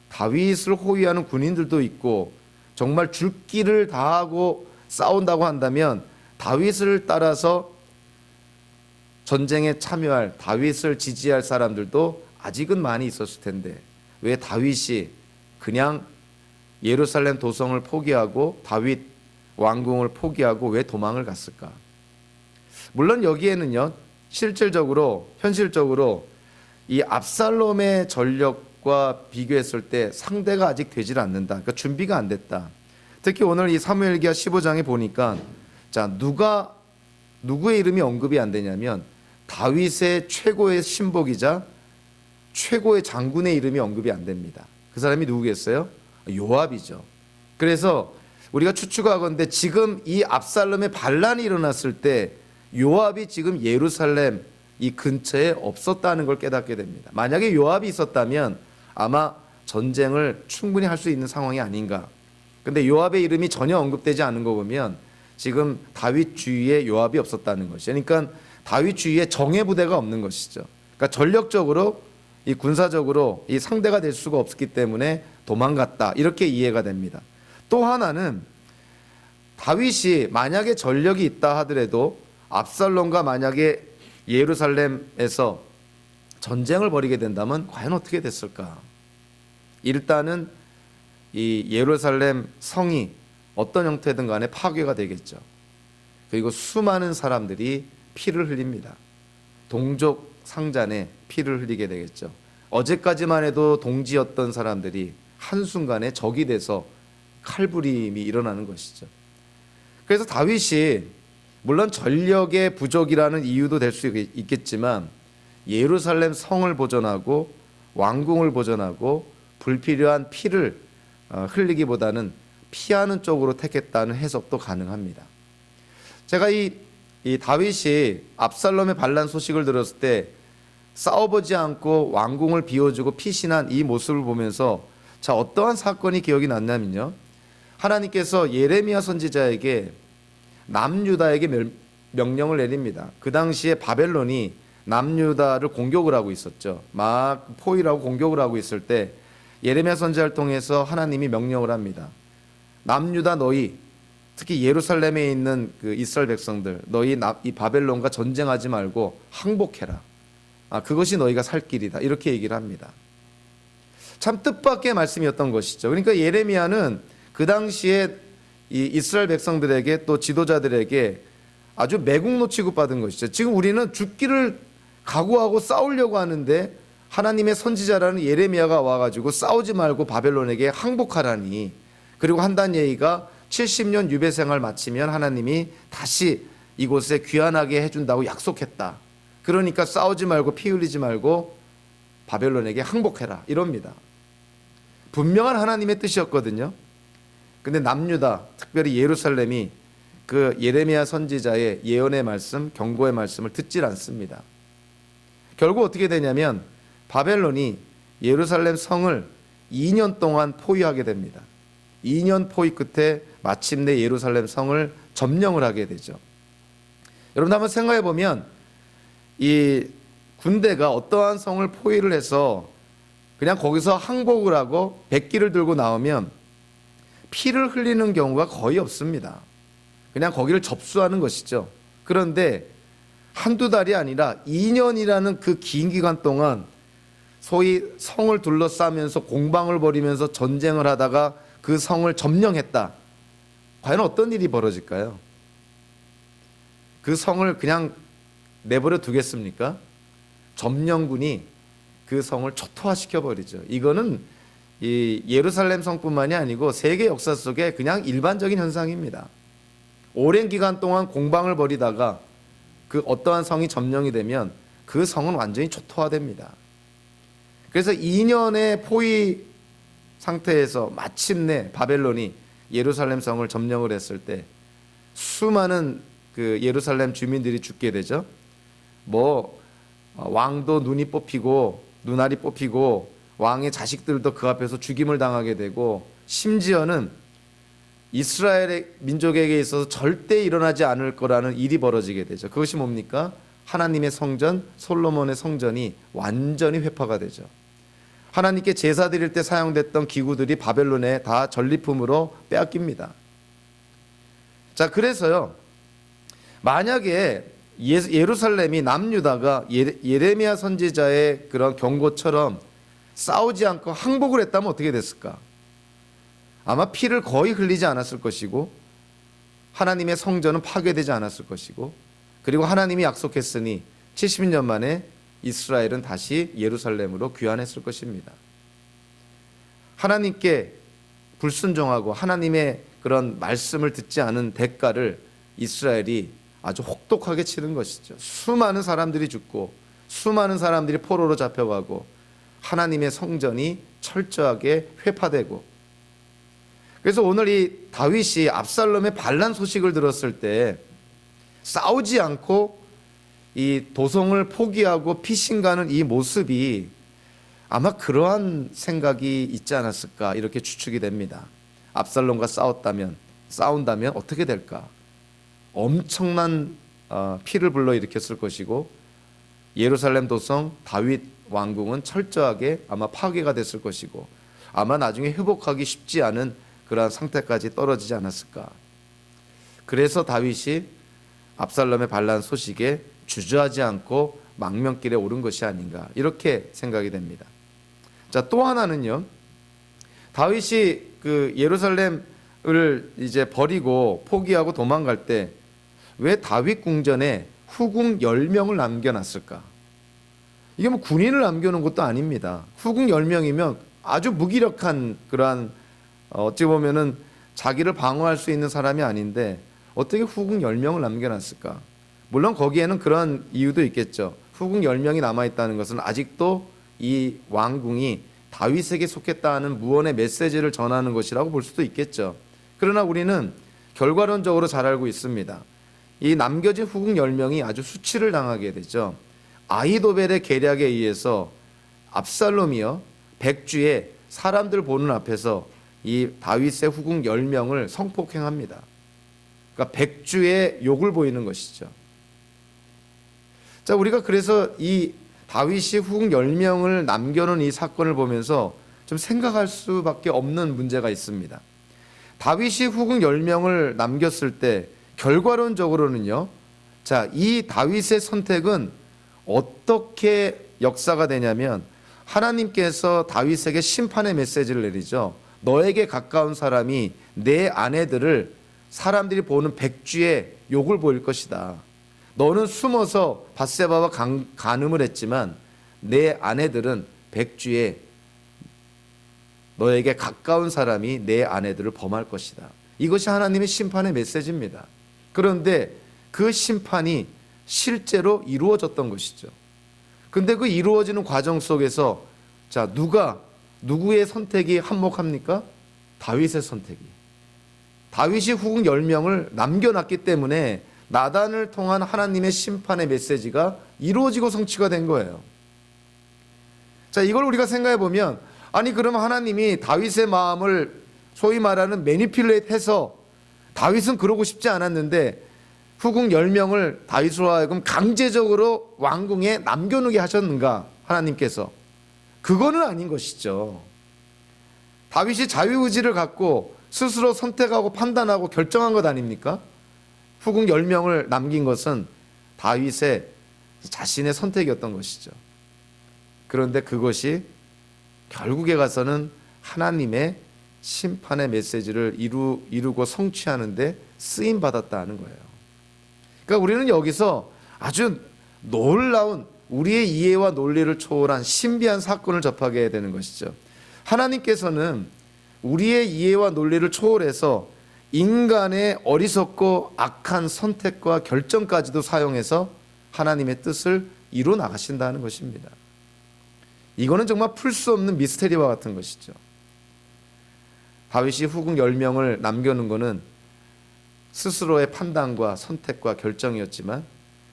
다윗을 호위하는 군인들도 있고 정말 죽기를 다하고 싸운다고 한다면 다윗을 따라서 전쟁에 참여할, 다윗을 지지할 사람들도 아직은 많이 있었을 텐데 왜 다윗이 그냥 예루살렘 도성을 포기하고 다윗 왕궁을 포기하고 왜 도망을 갔을까? 물론 여기에는요, 실질적으로 현실적으로 이 압살롬의 전력과 비교했을 때 상대가 아직 되질 않는다. 그러니까 준비가 안 됐다. 특히 오늘 이 사무엘기하 15장에 보니까 자, 누구의 이름이 언급이 안 되냐면 다윗의 최고의 신복이자 최고의 장군의 이름이 언급이 안 됩니다. 그 사람이 누구겠어요? 요압이죠. 그래서 우리가 추측하건대 지금 이 압살롬의 반란이 일어났을 때 요압이 지금 예루살렘 이 근처에 없었다는 걸 깨닫게 됩니다. 만약에 요압이 있었다면 아마 전쟁을 충분히 할 수 있는 상황이 아닌가. 근데 요압의 이름이 전혀 언급되지 않은 거 보면 지금 다윗 주위에 요압이 없었다는 것이죠. 그러니까 다윗 주위에 정예 부대가 없는 것이죠. 그러니까 전력적으로 이 군사적으로 이 상대가 될 수가 없었기 때문에 도망갔다. 이렇게 이해가 됩니다. 또 하나는 다윗이 만약에 전력이 있다 하더라도 압살롬과 만약에 예루살렘에서 전쟁을 벌이게 된다면 과연 어떻게 됐을까? 일단은 이 예루살렘 성이 어떤 형태든 간에 파괴가 되겠죠. 그리고 수많은 사람들이 피를 흘립니다. 동족 상잔에 피를 흘리게 되겠죠. 어제까지만 해도 동지였던 사람들이 한순간에 적이 돼서 칼부림이 일어나는 것이죠. 그래서 다윗이 물론 전력의 부족이라는 이유도 될 수 있겠지만 예루살렘 성을 보존하고 왕궁을 보존하고 불필요한 피를 흘리기보다는 피하는 쪽으로 택했다는 해석도 가능합니다. 제가 이 다윗이 압살롬의 반란 소식을 들었을 때 싸워보지 않고 왕궁을 비워주고 피신한 이 모습을 보면서 자, 어떠한 사건이 기억이 났냐면요, 하나님께서 예레미야 선지자에게 남유다에게 명령을 내립니다. 그 당시에 바벨론이 남유다를 공격을 하고 있었죠. 막 포위하고 공격을 하고 있을 때 예레미야 선지자를 통해서 하나님이 명령을 합니다. 남유다 너희, 특히 예루살렘에 있는 그 이스라엘 백성들, 너희 이 바벨론과 전쟁하지 말고 항복해라. 그것이 너희가 살 길이다. 이렇게 얘기를 합니다. 참 뜻밖의 말씀이었던 것이죠. 그러니까 예레미야는 그 당시에 이 이스라엘 백성들에게 또 지도자들에게 아주 매국노 취급받은 것이죠. 지금 우리는 죽기를 각오하고 싸우려고 하는데 하나님의 선지자라는 예레미야가 와가지고 싸우지 말고 바벨론에게 항복하라니, 그리고 한단 얘기가 70년 유배 생활 마치면 하나님이 다시 이곳에 귀환하게 해준다고 약속했다. 그러니까 싸우지 말고 피 흘리지 말고 바벨론에게 항복해라 이럽니다. 분명한 하나님의 뜻이었거든요. 근데 남유다, 특별히 예루살렘이 그 예레미야 선지자의 예언의 말씀, 경고의 말씀을 듣질 않습니다. 결국 어떻게 되냐면 바벨론이 예루살렘 성을 2년 동안 포위하게 됩니다. 2년 포위 끝에 마침내 예루살렘 성을 점령을 하게 되죠. 여러분 한번 생각해 보면 이 군대가 어떠한 성을 포위를 해서 그냥 거기서 항복을 하고 백기를 들고 나오면 피를 흘리는 경우가 거의 없습니다. 그냥 거기를 접수하는 것이죠. 그런데 한두 달이 아니라 2년이라는 그 긴 기간 동안 소위 성을 둘러싸면서 공방을 벌이면서 전쟁을 하다가 그 성을 점령했다. 과연 어떤 일이 벌어질까요? 그 성을 그냥 내버려 두겠습니까? 점령군이 그 성을 초토화시켜 버리죠. 이거는 이 예루살렘 성뿐만이 아니고 세계 역사 속에 그냥 일반적인 현상입니다. 오랜 기간 동안 공방을 벌이다가 그 어떠한 성이 점령이 되면 그 성은 완전히 초토화됩니다. 그래서 2년의 포위 상태에서 마침내 바벨론이 예루살렘 성을 점령을 했을 때 수많은 그 예루살렘 주민들이 죽게 되죠. 왕도 눈이 뽑히고 눈알이 뽑히고 왕의 자식들도 그 앞에서 죽임을 당하게 되고 심지어는 이스라엘의 민족에게 있어서 절대 일어나지 않을 거라는 일이 벌어지게 되죠. 그것이 뭡니까? 하나님의 성전, 솔로몬의 성전이 완전히 회파가 되죠. 하나님께 제사 드릴 때 사용됐던 기구들이 바벨론에 다 전리품으로 빼앗깁니다. 자, 그래서요, 만약에 예루살렘이 남유다가 예레미야 선지자의 그런 경고처럼 싸우지 않고 항복을 했다면 어떻게 됐을까? 아마 피를 거의 흘리지 않았을 것이고 하나님의 성전은 파괴되지 않았을 것이고 그리고 하나님이 약속했으니 70년 만에 이스라엘은 다시 예루살렘으로 귀환했을 것입니다. 하나님께 불순종하고 하나님의 그런 말씀을 듣지 않은 대가를 이스라엘이 아주 혹독하게 치른 것이죠. 수많은 사람들이 죽고 수많은 사람들이 포로로 잡혀가고 하나님의 성전이 철저하게 회파되고, 그래서 오늘 이 다윗이 압살롬의 반란 소식을 들었을 때 싸우지 않고 이 도성을 포기하고 피신가는 이 모습이 아마 그러한 생각이 있지 않았을까 이렇게 추측이 됩니다. 압살롬과 싸운다면 어떻게 될까? 엄청난 피를 불러일으켰을 것이고 예루살렘 도성 다윗 왕궁은 철저하게 아마 파괴가 됐을 것이고 아마 나중에 회복하기 쉽지 않은 그러한 상태까지 떨어지지 않았을까. 그래서 다윗이 압살롬의 반란 소식에 주저하지 않고 망명길에 오른 것이 아닌가 이렇게 생각이 됩니다. 자, 또 하나는요, 다윗이 그 예루살렘을 이제 버리고 포기하고 도망갈 때 왜 다윗 궁전에 후궁 10명을 남겨놨을까? 이게 뭐 군인을 남겨놓은 것도 아닙니다. 후궁 10명이면 아주 무기력한 그러한 어찌 보면은 자기를 방어할 수 있는 사람이 아닌데 어떻게 후궁 10명을 남겨놨을까? 물론 거기에는 그런 이유도 있겠죠. 후궁 10명이 남아있다는 것은 아직도 이 왕궁이 다윗에게 속했다는 무언의 메시지를 전하는 것이라고 볼 수도 있겠죠. 그러나 우리는 결과론적으로 잘 알고 있습니다. 이 남겨진 후궁 10명이 아주 수치를 당하게 되죠. 아히도벨의 계략에 의해서 압살롬이요, 백주에 사람들 보는 앞에서 이 다윗의 후궁 10명을 성폭행합니다. 그러니까 백주의 욕을 보이는 것이죠. 자, 우리가 그래서 이 다윗이 후궁 10명을 남겨놓은 이 사건을 보면서 좀 생각할 수밖에 없는 문제가 있습니다. 다윗이 후궁 10명을 남겼을 때 결과론적으로는요, 자, 이 다윗의 선택은 어떻게 역사가 되냐면 하나님께서 다윗에게 심판의 메시지를 내리죠. 너에게 가까운 사람이 내 아내들을 사람들이 보는 백주의 욕을 보일 것이다. 너는 숨어서 밧세바와 간음을 했지만 내 아내들은 백주에 너에게 가까운 사람이 내 아내들을 범할 것이다. 이것이 하나님의 심판의 메시지입니다. 그런데 그 심판이 실제로 이루어졌던 것이죠. 근데 그 이루어지는 과정 속에서 자, 누구의 선택이 한몫합니까? 다윗의 선택이. 다윗이 후궁 10명을 남겨놨기 때문에 나단을 통한 하나님의 심판의 메시지가 이루어지고 성취가 된 거예요. 자, 이걸 우리가 생각해 보면 아니 그러면 하나님이 다윗의 마음을 소위 말하는 매니퓰레이트해서 다윗은 그러고 싶지 않았는데 후궁 10명을 다윗으로 하여금 강제적으로 왕궁에 남겨놓게 하셨는가 하나님께서? 그거는 아닌 것이죠. 다윗이 자유의지를 갖고 스스로 선택하고 판단하고 결정한 것 아닙니까? 후궁 10명을 남긴 것은 다윗의 자신의 선택이었던 것이죠. 그런데 그것이 결국에 가서는 하나님의 심판의 메시지를 이루고 성취하는데 쓰임받았다는 거예요. 그러니까 우리는 여기서 아주 놀라운 우리의 이해와 논리를 초월한 신비한 사건을 접하게 되는 것이죠. 하나님께서는 우리의 이해와 논리를 초월해서 인간의 어리석고 악한 선택과 결정까지도 사용해서 하나님의 뜻을 이루어 나가신다는 것입니다. 이거는 정말 풀 수 없는 미스테리와 같은 것이죠. 다윗이 후궁 10명을 남겨놓은 것은 스스로의 판단과 선택과 결정이었지만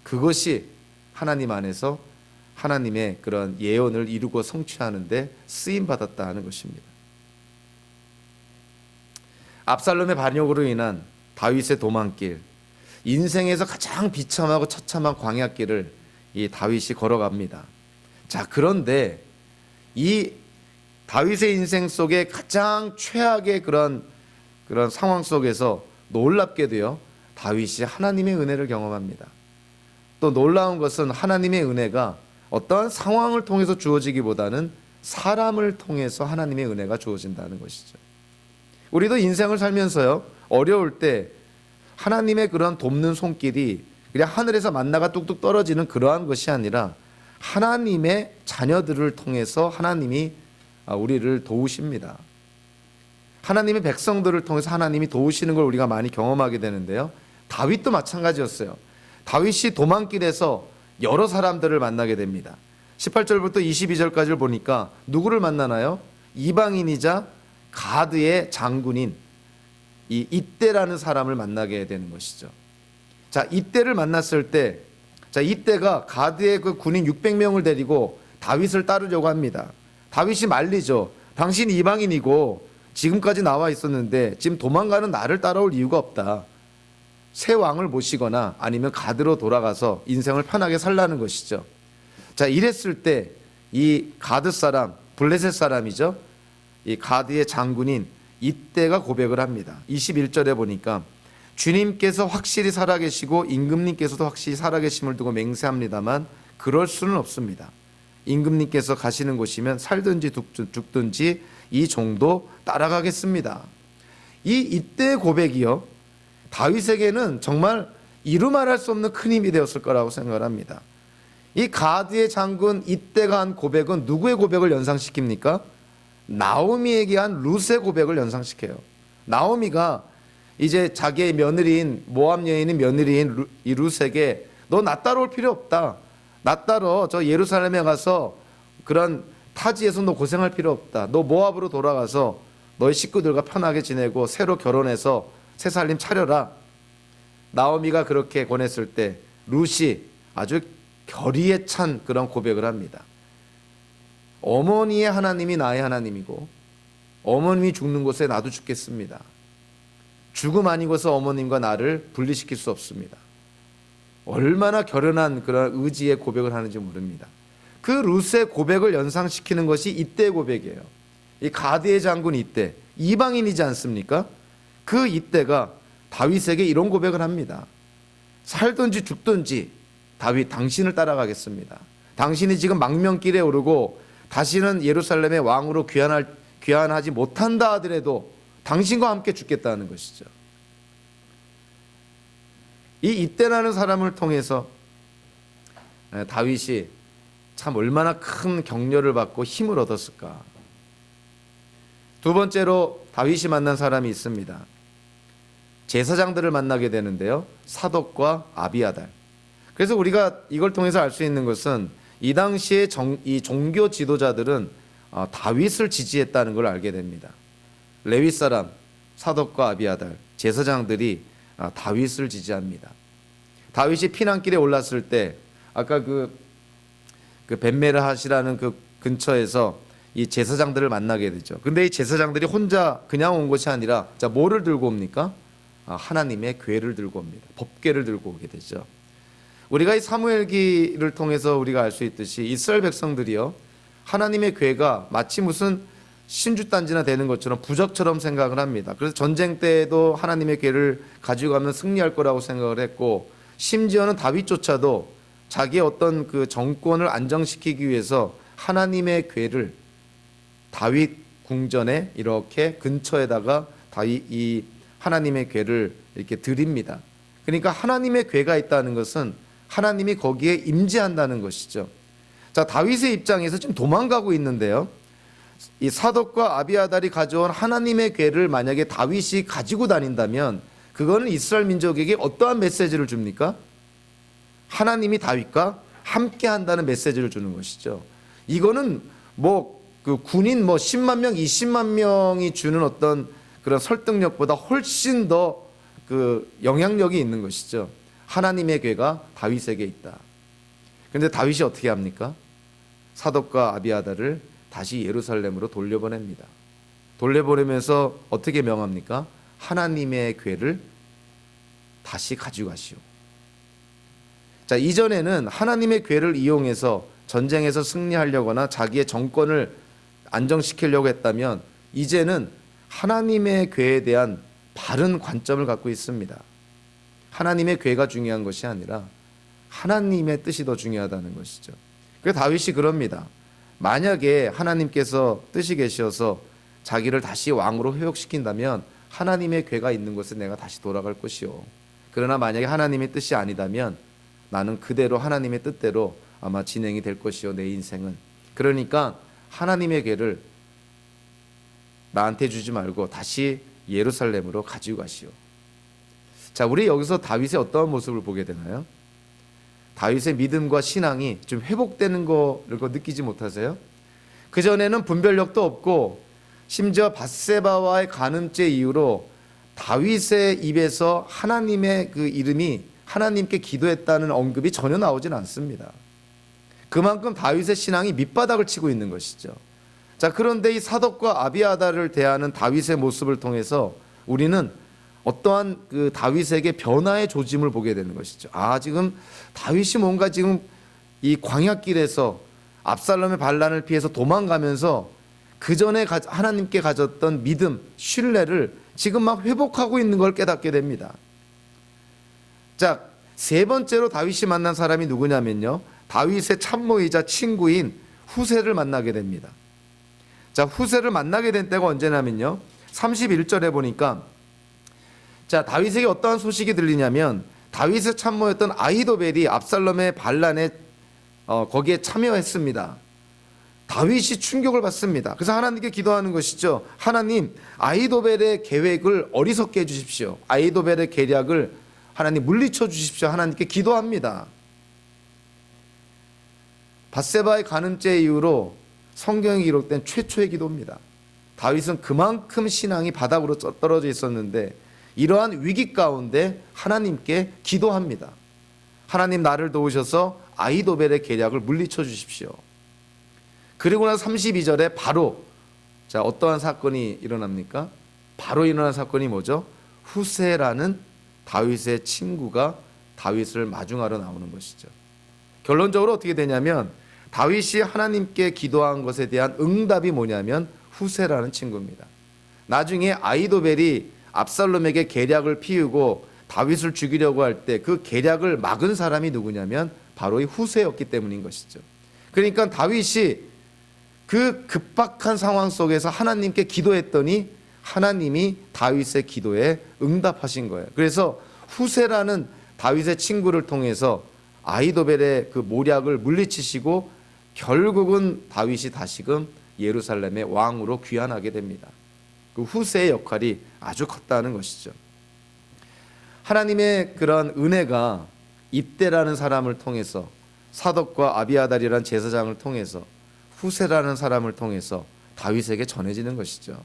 그것이 하나님 안에서 하나님의 그런 예언을 이루고 성취하는 데 쓰임받았다 하는 것입니다. 압살롬의 반역으로 인한 다윗의 도망길, 인생에서 가장 비참하고 처참한 광야길을 이 다윗이 걸어갑니다. 자, 그런데 이 다윗의 인생 속에 가장 최악의 그런 상황 속에서 놀랍게도요, 다윗이 하나님의 은혜를 경험합니다. 또 놀라운 것은 하나님의 은혜가 어떠한 상황을 통해서 주어지기보다는 사람을 통해서 하나님의 은혜가 주어진다는 것이죠. 우리도 인생을 살면서요, 어려울 때 하나님의 그런 돕는 손길이 그냥 하늘에서 만나가 뚝뚝 떨어지는 그러한 것이 아니라 하나님의 자녀들을 통해서 하나님이 우리를 도우십니다. 하나님의 백성들을 통해서 하나님이 도우시는 걸 우리가 많이 경험하게 되는데요, 다윗도 마찬가지였어요. 다윗이 도망길에서 여러 사람들을 만나게 됩니다. 18절부터 22절까지를 보니까 누구를 만나나요? 이방인이자 가드의 장군인 이때라는 사람을 만나게 되는 것이죠. 자, 이때를 만났을 때, 자, 이때가 가드의 그 군인 600명을 데리고 다윗을 따르려고 합니다. 다윗이 말리죠. 당신 이방인이고 지금까지 나와 있었는데 지금 도망가는 나를 따라올 이유가 없다. 새 왕을 모시거나 아니면 가드로 돌아가서 인생을 편하게 살라는 것이죠. 자, 이랬을 때 이 가드 사람, 블레셋 사람이죠, 이 가드의 장군인 이때가 고백을 합니다. 21절에 보니까 주님께서 확실히 살아계시고 임금님께서도 확실히 살아계심을 두고 맹세합니다만 그럴 수는 없습니다. 임금님께서 가시는 곳이면 살든지 죽든지 이 종도 따라가겠습니다. 이때의 고백이요, 다윗에게는 정말 이루 말할 수 없는 큰 힘이 되었을 거라고 생각을 합니다. 이 가드의 장군 이때가 한 고백은 누구의 고백을 연상시킵니까? 나오미에게 한 룻의 고백을 연상시켜요. 나오미가 이제 자기의 며느리인 모압 여인인 며느리인 이 룻에게 너 나 따라올 필요 없다. 나 따라 저 예루살렘에 가서 그런 타지에서 너 고생할 필요 없다. 너 모압으로 돌아가서 너희 식구들과 편하게 지내고 새로 결혼해서 새 살림 차려라. 나오미가 그렇게 권했을 때 룻이 아주 결의에 찬 그런 고백을 합니다. 어머니의 하나님이 나의 하나님이고 어머님이 죽는 곳에 나도 죽겠습니다. 죽음 아니고서 어머님과 나를 분리시킬 수 없습니다. 얼마나 결연한 그런 의지의 고백을 하는지 모릅니다. 그 룻의 고백을 연상시키는 것이 이때의 고백이에요. 이 가드의 장군 이때, 이방인이지 않습니까? 그 이때가 다윗에게 이런 고백을 합니다. 살든지 죽든지 다윗 당신을 따라가겠습니다. 당신이 지금 망명길에 오르고 다시는 예루살렘의 왕으로 귀환하지 못한다 하더라도 당신과 함께 죽겠다는 것이죠. 이때라는 사람을 통해서 다윗이 참 얼마나 큰 격려를 받고 힘을 얻었을까. 두 번째로 다윗이 만난 사람이 있습니다. 제사장들을 만나게 되는데요, 사독과 아비아달. 그래서 우리가 이걸 통해서 알 수 있는 것은 이 당시에 이 종교 지도자들은 다윗을 지지했다는 걸 알게 됩니다. 레위 사람 사독과 아비아달, 제사장들이 다윗을 지지합니다. 다윗이 피난길에 올랐을 때 아까 그 벳메르핫이라는 그 근처에서 이 제사장들을 만나게 되죠. 근데 이 제사장들이 혼자 그냥 온 것이 아니라 자, 뭐를 들고 옵니까? 하나님의 궤를 들고 옵니다. 법궤를 들고 오게 되죠. 우리가 이 사무엘기를 통해서 우리가 알 수 있듯이 이스라엘 백성들이요, 하나님의 궤가 마치 무슨 신주단지나 되는 것처럼 부적처럼 생각을 합니다. 그래서 전쟁 때에도 하나님의 궤를 가지고 가면 승리할 거라고 생각을 했고, 심지어는 다윗조차도 자기의 어떤 그 정권을 안정시키기 위해서 하나님의 궤를 다윗 궁전에 이렇게 근처에다가 이 하나님의 궤를 이렇게 드립니다. 그러니까 하나님의 궤가 있다는 것은 하나님이 거기에 임재한다는 것이죠. 자, 다윗의 입장에서 지금 도망가고 있는데요, 이 사독과 아비아달이 가져온 하나님의 궤를 만약에 다윗이 가지고 다닌다면 그거는 이스라엘 민족에게 어떠한 메시지를 줍니까? 하나님이 다윗과 함께 한다는 메시지를 주는 것이죠. 이거는 뭐 그 군인 10만 명, 20만 명이 주는 어떤 그런 설득력보다 훨씬 더 그 영향력이 있는 것이죠. 하나님의 궤가 다윗에게 있다. 그런데 다윗이 어떻게 합니까? 사독과 아비아달을 다시 예루살렘으로 돌려보냅니다. 돌려보내면서 어떻게 명합니까? 하나님의 궤를 다시 가지고 가시오. 자, 이전에는 하나님의 궤를 이용해서 전쟁에서 승리하려거나 자기의 정권을 안정시키려고 했다면 이제는 하나님의 궤에 대한 바른 관점을 갖고 있습니다. 하나님의 궤가 중요한 것이 아니라 하나님의 뜻이 더 중요하다는 것이죠. 그래서 다윗이 그럽니다. 만약에 하나님께서 뜻이 계셔서 자기를 다시 왕으로 회복시킨다면 하나님의 궤가 있는 곳에 내가 다시 돌아갈 것이요. 그러나 만약에 하나님의 뜻이 아니다면 나는 그대로 하나님의 뜻대로 아마 진행이 될 것이요, 내 인생은. 그러니까 하나님의 궤를 나한테 주지 말고 다시 예루살렘으로 가지고 가시오. 자, 우리 여기서 다윗의 어떠한 모습을 보게 되나요? 다윗의 믿음과 신앙이 좀 회복되는 거를 느끼지 못하세요? 그전에는 분별력도 없고 심지어 밧세바와의 간음죄 이후로 다윗의 입에서 하나님의 그 이름이 하나님께 기도했다는 언급이 전혀 나오진 않습니다. 그만큼 다윗의 신앙이 밑바닥을 치고 있는 것이죠. 자, 그런데 이 사독과 아비아달을 대하는 다윗의 모습을 통해서 우리는 어떠한 그 다윗에게 변화의 조짐을 보게 되는 것이죠. 지금 다윗이 뭔가 지금 이 광야길에서 압살롬의 반란을 피해서 도망가면서 그 전에 하나님께 가졌던 믿음, 신뢰를 지금 막 회복하고 있는 걸 깨닫게 됩니다. 자, 세 번째로 다윗이 만난 사람이 누구냐면요, 다윗의 참모이자 친구인 후세를 만나게 됩니다. 자, 후세를 만나게 된 때가 언제냐면요, 31절에 보니까 자, 다윗에게 어떠한 소식이 들리냐면 다윗의 참모였던 아히도벨이 압살롬의 반란에 거기에 참여했습니다. 다윗이 충격을 받습니다. 그래서 하나님께 기도하는 것이죠. 하나님, 아히도벨의 계획을 어리석게 해주십시오. 아히도벨의 계략을 하나님 물리쳐 주십시오. 하나님께 기도합니다. 밧세바의 간음죄 이후로 성경에 기록된 최초의 기도입니다. 다윗은 그만큼 신앙이 바닥으로 떨어져 있었는데 이러한 위기 가운데 하나님께 기도합니다. 하나님, 나를 도우셔서 아히도벨의 계략을 물리쳐 주십시오. 그리고 나서 32절에 바로 자, 어떠한 사건이 일어납니까? 바로 일어난 사건이 뭐죠? 후세라는 다윗의 친구가 다윗을 마중하러 나오는 것이죠. 결론적으로 어떻게 되냐면 다윗이 하나님께 기도한 것에 대한 응답이 뭐냐면 후세라는 친구입니다. 나중에 아히도벨이 압살롬에게 계략을 피우고 다윗을 죽이려고 할 때 그 계략을 막은 사람이 누구냐면 바로 이 후세였기 때문인 것이죠. 그러니까 다윗이 그 급박한 상황 속에서 하나님께 기도했더니 하나님이 다윗의 기도에 응답하신 거예요. 그래서 후세라는 다윗의 친구를 통해서 아히도벨의 그 모략을 물리치시고 결국은 다윗이 다시금 예루살렘의 왕으로 귀환하게 됩니다. 그 후세의 역할이 아주 컸다는 것이죠. 하나님의 그런 은혜가 입대라는 사람을 통해서, 사독과 아비아달이라는 제사장을 통해서, 후세라는 사람을 통해서 다윗에게 전해지는 것이죠.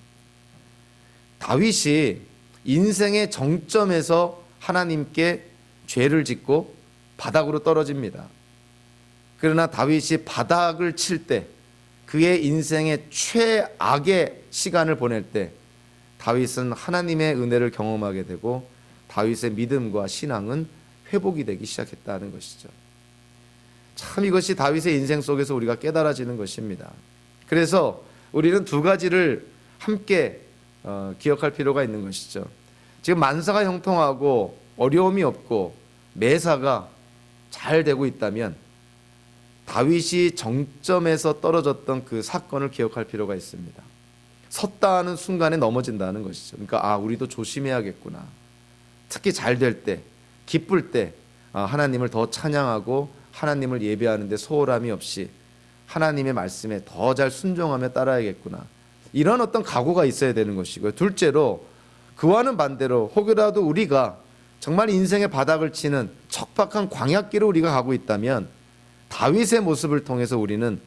다윗이 인생의 정점에서 하나님께 죄를 짓고 바닥으로 떨어집니다. 그러나 다윗이 바닥을 칠 때 그의 인생의 최악의 시간을 보낼 때 다윗은 하나님의 은혜를 경험하게 되고 다윗의 믿음과 신앙은 회복이 되기 시작했다는 것이죠. 참 이것이 다윗의 인생 속에서 우리가 깨달아지는 것입니다. 그래서 우리는 두 가지를 함께 기억할 필요가 있는 것이죠. 지금 만사가 형통하고 어려움이 없고 매사가 잘 되고 있다면 다윗이 정점에서 떨어졌던 그 사건을 기억할 필요가 있습니다. 섰다 하는 순간에 넘어진다는 것이죠. 그러니까 우리도 조심해야겠구나. 특히 잘 될 때, 기쁠 때 하나님을 더 찬양하고 하나님을 예배하는 데 소홀함이 없이 하나님의 말씀에 더 잘 순종하며 따라야겠구나. 이런 어떤 각오가 있어야 되는 것이고요. 둘째로 그와는 반대로 혹여라도 우리가 정말 인생의 바닥을 치는 척박한 광야길을 우리가 가고 있다면 다윗의 모습을 통해서 우리는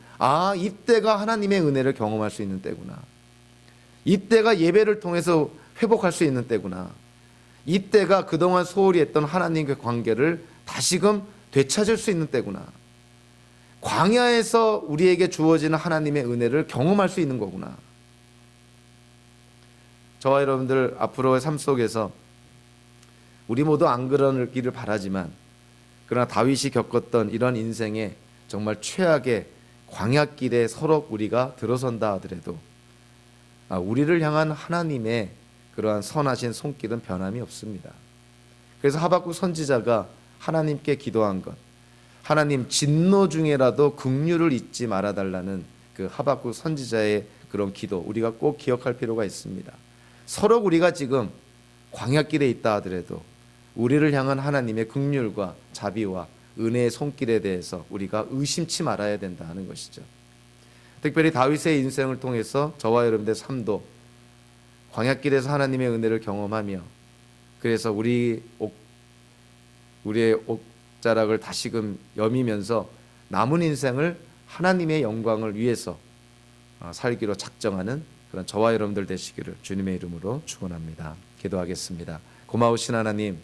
이때가 하나님의 은혜를 경험할 수 있는 때구나. 이때가 예배를 통해서 회복할 수 있는 때구나. 이때가 그동안 소홀히 했던 하나님과의 관계를 다시금 되찾을 수 있는 때구나. 광야에서 우리에게 주어지는 하나님의 은혜를 경험할 수 있는 거구나. 저와 여러분들 앞으로의 삶 속에서 우리 모두 안 그러기를 바라지만 그러나 다윗이 겪었던 이런 인생의 정말 최악의 광야길에 서로 우리가 들어선다 하더라도 우리를 향한 하나님의 그러한 선하신 손길은 변함이 없습니다. 그래서 하박국 선지자가 하나님께 기도한 것, 하나님 진노 중에라도 긍휼을 잊지 말아달라는 그 하박국 선지자의 그런 기도, 우리가 꼭 기억할 필요가 있습니다. 서로 우리가 지금 광야길에 있다 하더라도 우리를 향한 하나님의 긍휼과 자비와 은혜의 손길에 대해서 우리가 의심치 말아야 된다는 것이죠. 특별히 다윗의 인생을 통해서 저와 여러분들의 삶도 광야길에서 하나님의 은혜를 경험하며 그래서 우리의 옥자락을 다시금 여미면서 남은 인생을 하나님의 영광을 위해서 살기로 작정하는 그런 저와 여러분들 되시기를 주님의 이름으로 축원합니다. 기도하겠습니다. 고마우신 하나님,